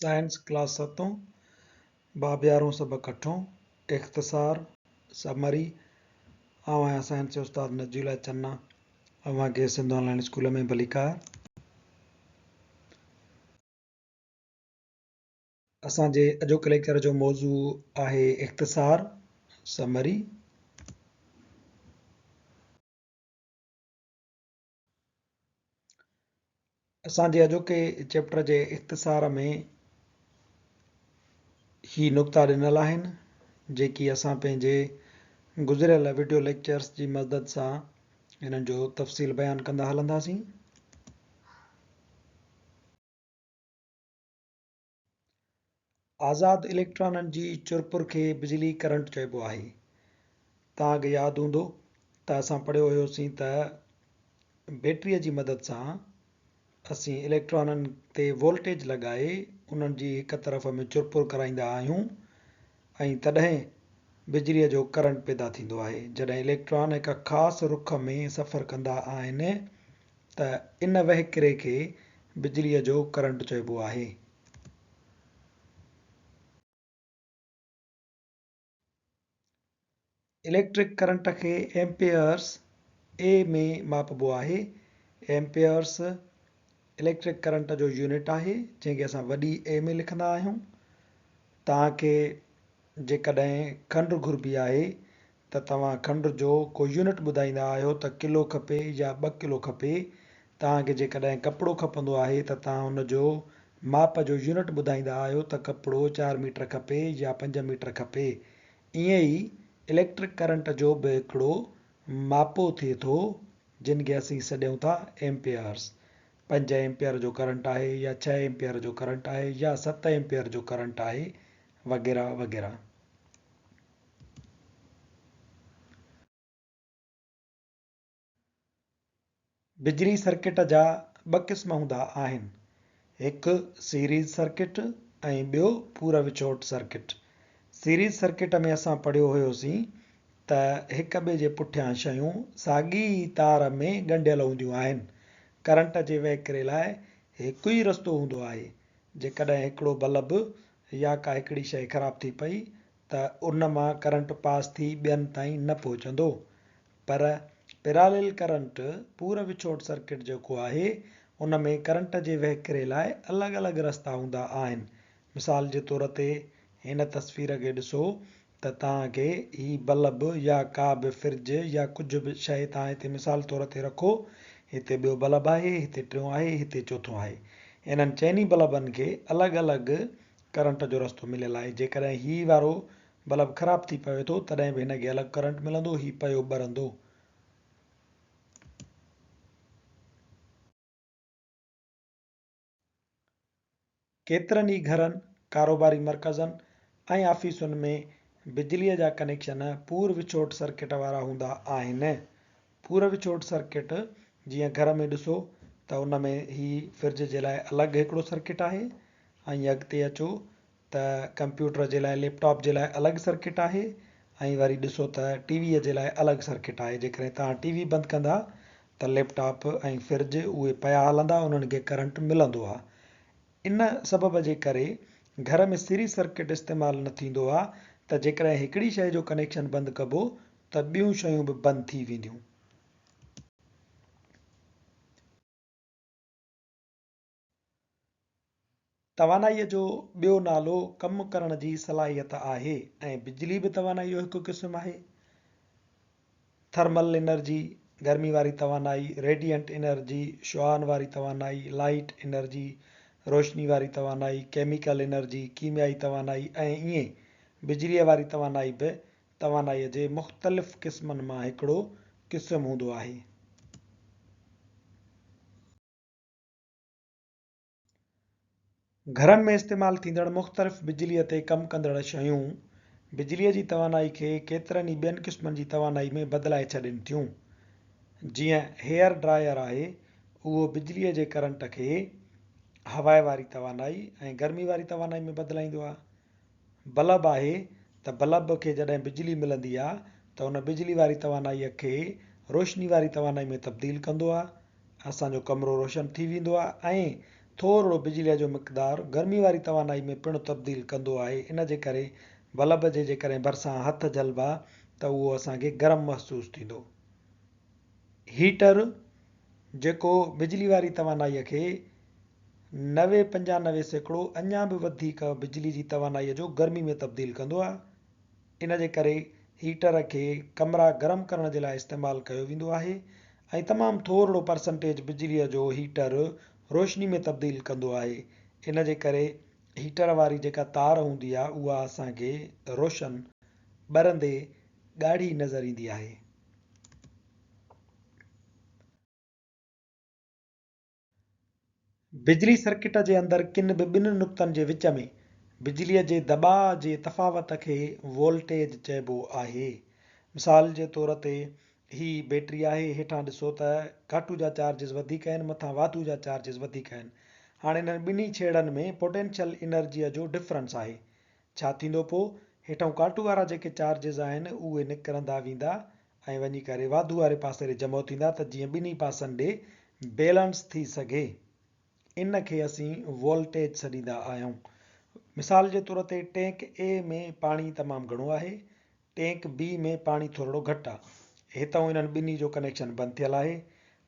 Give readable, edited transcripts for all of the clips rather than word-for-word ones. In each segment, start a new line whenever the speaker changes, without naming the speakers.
Science class 7 बाब 11 सब कठों इख्तिसार summary आऊं आहियां साइंस जो उस्ताद नजीला चन्ना अव्हांखे सिंध ऑनलाइन स्कूल में भलीकार। असांजे अॼोके लेक्चर जो मौज़ू आहे इख्तिसार समरी। असांजे अॼोके चैप्टर जे इख्तिसार में ही नुक़्ता ॾिनल आहिनि जेकी असां पंहिंजे गुज़िरियल वीडियो लेक्चर्स जी मदद सां हिननि जो तफ़सील बयानु कंदा हलंदासीं। आज़ाद इलेक्ट्रॉननि जी चुरपुर खे बिजली करंट चइबो आहे। तव्हांखे यादि हूंदो त असां पढ़ियो हुयोसीं त बैटरीअ जी मदद सां असीं इलेक्ट्रॉननि ते वोल्टेज लॻाए उन्हनि जी हिक तरफ़ में चुरपुर कराईंदा आहियूं ऐं तॾहिं बिजलीअ जो करंट पैदा थींदो आहे। जॾहिं इलेक्ट्रॉन हिक ख़ासि रुख में सफ़र कंदा आहिनि त इन वहिकिरे खे बिजलीअ जो करंट चइबो आहे। इलेक्ट्रिक करंट खे एम्पियर्स ए में मापबो आहे। एम्पियर्स इलेक्ट्रिक करंट जो यूनिट आहे जंहिंखे असां वॾी ए में लिखंदा आहियूं। तव्हांखे जेकॾहिं खंडु घुरबी आहे त तव्हां खंड जो को यूनिट ॿुधाईंदा आहियो त किलो खपे या 2 किलो खपे। तव्हांखे जेकॾहिं कपिड़ो खपंदो आहे त तव्हां हुनजो माप जो यूनिट ॿुधाईंदा आहियो त कपिड़ो 4 मीटर खपे या 5 मीटर खपे। ईअं ई इलेक्ट्रिक करंट जो बि हिकिड़ो मापो थिए थो जिनखे असीं सॾियूं था एम्पियर्स। 5 एम्पियर जो करंट आहे या 6 एम्पियर जो करंट आहे या 7 एम्पियर जो करंट आहे वग़ैरह वग़ैरह। बिजली सर्किट जा 2 क़िस्म हूंदा आहिनि, हिकु सीरीज़ सर्किट ऐं ॿियो पूरा विचोट सर्किट। सीरीज़ सर्किट में असां पढ़ियो हुयोसीं त हिक ॿिए जे पुठियां शयूं साॻी तार में ॻंढियल हूंदियूं आहिनि। करंट जे वहिकिरे लाइ हिकु ई रस्तो हूंदो आहे। जेकॾहिं हिकिड़ो बल्ब या का हिकिड़ी शइ ख़राब थी पई त उन मां करंट पास थी ॿियनि ताईं न पहुचंदो। पर पैरेलल करंट पूरा विचोट सर्किट जेको आहे उन में करंट जे वहिकिरे लाइ अलॻि अलॻि रस्ता हूंदा आहिनि। मिसाल जे तौर ते हिन तस्वीर खे ॾिसो त तव्हांखे ही बल्ब या का बि फ्रिज या कुझु बि शइ तव्हां हिते मिसाल तौर ते रखो। हिते ॿियो बल्ब आहे, हिते टियों आहे, हिते चौथों आहे। इन्हनि चइनी बल्बनि खे अलॻि अलॻि करंट जो रस्तो मिलियल आहे। जेकॾहिं ही वारो बल्ब ख़राब थी पवे थो तॾहिं बि हिनखे अलॻि करंट मिलंदो, ही पियो ॿरंदो। केतिरनि ई घरनि, कारोबारी मर्कज़नि ऐं ऑफिसुनि में बिजलीअ जा कनेक्शन पूर विचोट सर्किट वारा हूंदा आहिनि। पूर विचोट सर्किट जीअं घर में ॾिसो त उन में ही फ्रिज जे लाइ अलॻि हिकिड़ो सर्किट आहे ऐं अॻिते अचो त कंप्यूटर जे लाइ लैपटॉप जे लाइ अलॻि सर्किट आहे ऐं वरी ॾिसो त टीवीअ जे लाइ अलॻि सर्किट आहे। जेकॾहिं तव्हां टीवी बंदि कंदा त लैपटॉप ऐं फ्रिज उहे पिया हलंदा, उन्हनि खे करंट मिलंदो आहे। इन सबब जे करे घर में सीरीज़ सर्किट इस्तेमालु न थींदो आहे त जेकॾहिं हिकिड़ी शइ जो कनेक्शन बंदि कबो त ॿियूं शयूं बि बंदि थी वेंदियूं। तवानाईअ जो ॿियो नालो कमु करण जी सलाहियत आहे ऐं बिजली बि तवानाई जो हिकु क़िस्म आहे। थर्मल एनर्जी गर्मी वारी तवानाई, रेडियंट एनर्जी शुआन वारी तवानाई, लाइट एनर्जी रोशनी वारी तवानाई, केमिकल एनर्जी कीमियाई तवानाई ऐं ईअं बिजलीअ वारी तवानाई बि तवानाईअ जे मुख़्तलिफ़ क़िस्मनि मां हिकिड़ो क़िस्म हूंदो आहे। घरनि में इस्तेमालु थींदड़ मुख़्तलिफ़ बिजलीअ ते कमु कंदड़ शयूं बिजलीअ जी तवानाई खे केतिरनि ई ॿियनि क़िस्मनि जी तवानाई में बदिलाए छॾनि थियूं। जीअं हेयर ड्रायर आहे, उहो बिजलीअ जे करंट खे हवाए वारी तवानाई ऐं गर्मी वारी तवानाई में बदिलाईंदो आहे। बल्ब आहे त बल्ब खे जॾहिं बिजली मिलंदी आहे त उन बिजली वारी तवानाईअ खे रोशनी वारी तवानाई में तब्दील कंदो आहे। असांजो कमरो रोशन थी वेंदो आहे ऐं थोरो बिजलीअ जो मिक़दारु गर्मी वारी तवानाई में पिणु तब्दील कंदो आहे। इन जे करे बल्ब जे जेकॾहिं भरिसां हथ झलबा त उहो असांखे गरम महसूसु थींदो। हीटर जेको बिजली वारी तवानाईअ खे 90-95% अञा बि वधीक बिजली जी तवानाईअ जो गर्मी में तब्दील कंदो आहे। इन जे करे हीटर खे कमरा गरम करण जे लाइ इस्तेमालु कयो वेंदो आहे ऐं तमामु थोरो परसेंटेज बिजलीअ जो हीटर रोशनी में तब्दील कंदो आहे। इन जे करे हीटर वारी जेका तार हूंदी आहे उहा असांखे रोशन ॿरंदे ॻाढ़ी नज़र ईंदी आहे। बिजली सर्किट जे अंदरि किन बि ॿिनि नुक़्तनि जे विच में बिजलीअ जे दॿाउ जे तफ़ावत खे वोल्टेज चइबो आहे। मिसाल जे तौर ते ही बैटरी आहे, हेठां ॾिसो त घाटू जा चार्जिस वधीक आहिनि, मथां वाधू जा चार्जिस वधीक आहिनि। हाणे इन्हनि ॿिन्ही छेड़नि में पोटेंशियल एनर्जीअ जो डिफरेंस आहे। छा थींदो पोइ, हेठां काटू वारा जेके चार्जिस आहिनि उहे निकिरंदा वेंदा ऐं वञी करे वाधू वारे पासे ॾे जमो थींदा त जीअं ॿिन्ही पासनि ॾे बैलेंस थी सघे। इन खे असीं वोल्टेज सॾींदा आहियूं। मिसाल जे तौर ते टैंक ए में पाणी तमामु घणो आहे, टैंक बी में पाणी थोरो घटि आहे। हितां इन्हनि ॿिन्ही जो कनेक्शन बंदि थियल आहे,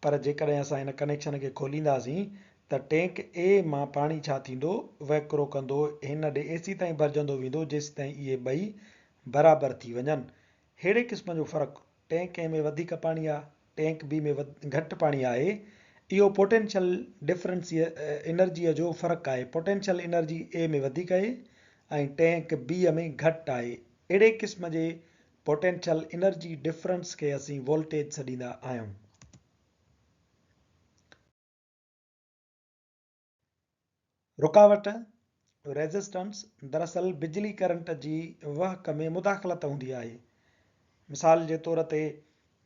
पर जेकॾहिं असां हिन कनेक्शन खे खोलींदासीं त टैंक ए मां पाणी छा थींदो, वहिकिरो कंदो हिन ॾे एसी ताईं भरिजंदो वेंदो जेसि ताईं इहे ॿई बराबरि थी वञनि। अहिड़े क़िस्म जो फ़र्क़ु, टैंक ए में वधीक पाणी आहे, टैंक बी में घटि पाणी आहे, इहो पोटेंशियल डिफरेंस एनर्जीअ जो फ़र्क़ु आहे। पोटेंशियल एनर्जी ए में वधीक आहे ऐं टैंक बी में घटि आहे। अहिड़े क़िस्म जे पोटेंशियल एनर्जी डिफरेंस खे असीं वोल्टेज सॾींदा आहियूं। रुकावट रेज़िस्टेंस दरअसल बिजली करंट जी वहक में मुदाख़लत हूंदी आहे। मिसाल जे तौर ते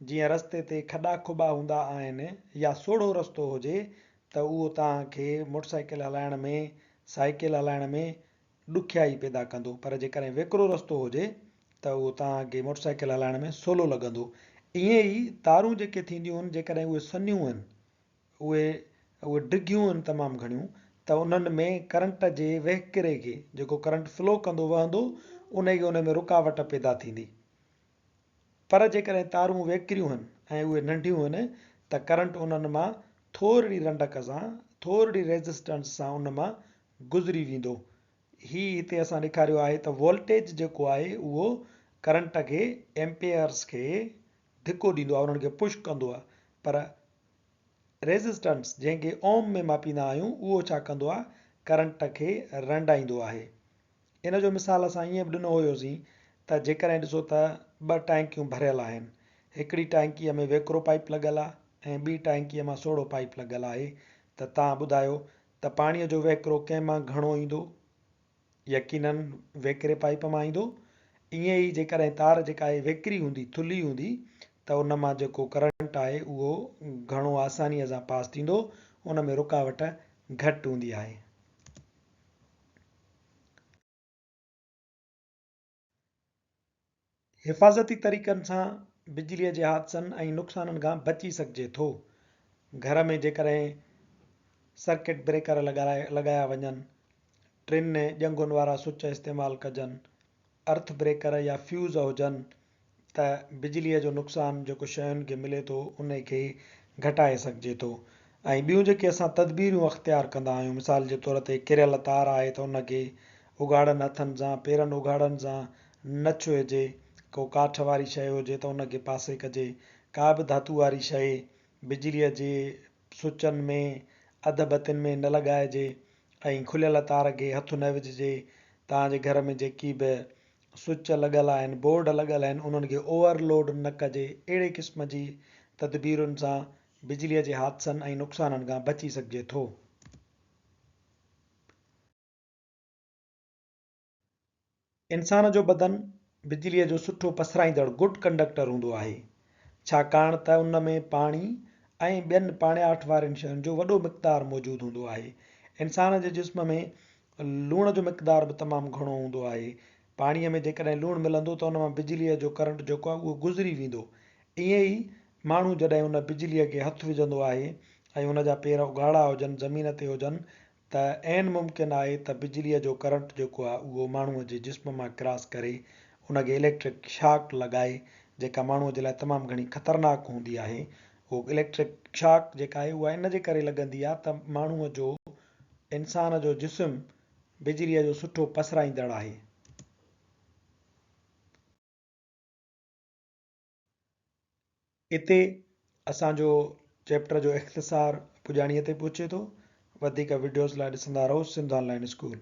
जीअं रस्ते ते खॾा खुॿा हूंदा आहिनि या सोढ़ो रस्तो हुजे त उहो तव्हांखे मोटरसाइकिल हलाइण में, साइकिल हलाइण में ॾुखियाई पैदा कंदो, पर जेकॾहिं वेकिरो रस्तो हुजे त उहो तव्हांखे मोटरसाइकिल हलाइण में सवलो लॻंदो। ईअं ई तारूं जेके थींदियूं आहिनि, जेकॾहिं उहे सन्हियूं आहिनि, उहे डिघियूं आहिनि तमामु घणियूं, त उन्हनि में करंट जे वहिकिरे खे, जेको करंट फ्लो कंदो वहंदो, उन में रुकावट पैदा थींदी। पर जेकॾहिं तारूं वेकिरियूं आहिनि ऐं उहे नंढियूं आहिनि त करंट उन्हनि मां थोरी रंडक सां, थोरी रेज़िस्टेंस सां उन मां गुज़री वेंदो। ही हिते असां ॾेखारियो आहे त वोल्टेज जेको आहे उहो करंट खे, एम्पेयर्स खे धिको ॾींदो आहे, उन्हनि खे पुश कंदो आहे। पर रेज़िस्टेंस जंहिंखे ओम में मापींदा आहियूं उहो छा कंदो आहे, करंट खे रंडाईंदो आहे। इन जो मिसाल असां ईअं बि ॾिनो हुयोसीं त जेकॾहिं ॾिसो त 2 टैंकियूं भरियल आहिनि, हिकिड़ी टैंकीअ में वेकिरो पाइप लॻल आहे ऐं ॿी टैंकीअ मां सोढ़ो पाइप लॻल आहे, त तव्हां ॿुधायो त पाणीअ जो वहिकिरो कंहिं मां घणो ईंदो? यकीनन वेकिरे पाइप मां ईंदो। ईअं ई जेकॾहिं तार जेका आहे वेकिरी हूंदी, थुल्ही हूंदी, त उन मां जेको करंट आहे उहो घणो आसानीअ सां पास थींदो, उन में रुकावट घटि हूंदी आहे। हिफ़ाज़ती तरीक़नि सां बिजलीअ जे हादसनि ऐं नुक़साननि खां बची सघिजे थो। घर में जेकॾहिं सर्किट ब्रेकर लॻाया वञनि, टिनि ॼंगुनि वारा स्विच इस्तेमालु कजनि, अर्थ ब्रेकर या फ्यूज़ हुजनि, त बिजलीअ जो नुक़सानु जेको शयुनि खे मिले थो उन खे घटाए सघिजे थो। ऐं ॿियूं जेके असां तदबीरूं अख़्तियार कंदा आहियूं, मिसाल जे तौर ते किरियल तार आहे त उनखे उघाड़नि हथनि सां, पेरनि उघाड़नि सां न छुइजे, को काठ वारी शइ हुजे त उनखे पासे कजे, का बि धातू वारी शइ बिजलीअ जे स्विचनि में, अधबतियुनि में न लॻाइजे ऐं खुलियल तार खे हथु न विझिजे। तव्हांजे घर में जेकी बि स्विच लॻल आहिनि, बोर्ड लॻल आहिनि, उन्हनि खे ओवरलोड न कजे। अहिड़े क़िस्म जी तदबीरुनि सां बिजलीअ जे हादसनि ऐं नुक़साननि खां बची सघिजे थो। इंसान जो बदन बिजलीअ जो सुठो पसराईंदड़ गुड कंडक्टर हूंदो आहे, छाकाणि त उन में पाणी ऐं ॿियनि पाणियाठ वारनि शयुनि जो वॾो मिक़दारु मौजूदु हूंदो आहे। इंसान जे जिस्म में लूण जो मिक़दारु बि तमामु घणो हूंदो आहे। पाणीअ में जेकॾहिं लूणु मिलंदो त उन मां बिजलीअ जो करंट जेको आहे उहो गुज़री वेंदो। ईअं ई माण्हू जॾहिं उन बिजलीअ खे हथु विझंदो आहे ऐं उन जा पेर उघाड़ा हुजनि, ज़मीन ते हुजनि, त ऐन मुमकिन आहे त बिजलीअ जो करंट जेको आहे उहो माण्हूअ जे जिस्म मां क्रॉस करे उनखे इलेक्ट्रिक शॉक लॻाए, जेका माण्हूअ जे लाइ तमामु घणी ख़तरनाक हूंदी आहे। उहो इलेक्ट्रिक शॉक जेका आहे उहा इन जे करे लॻंदी आहे त माण्हूअ जो, इंसान जो जिस्म बिजलीअ जो सुठो पसराईंदड़ आहे। इते असांजो चैप्टर जो इख़्तिसार पुॼाणीअ ते पहुचे थो। वधीक वीडियोज़ लाइ ॾिसंदा रहो सिंध ऑनलाइन स्कूल।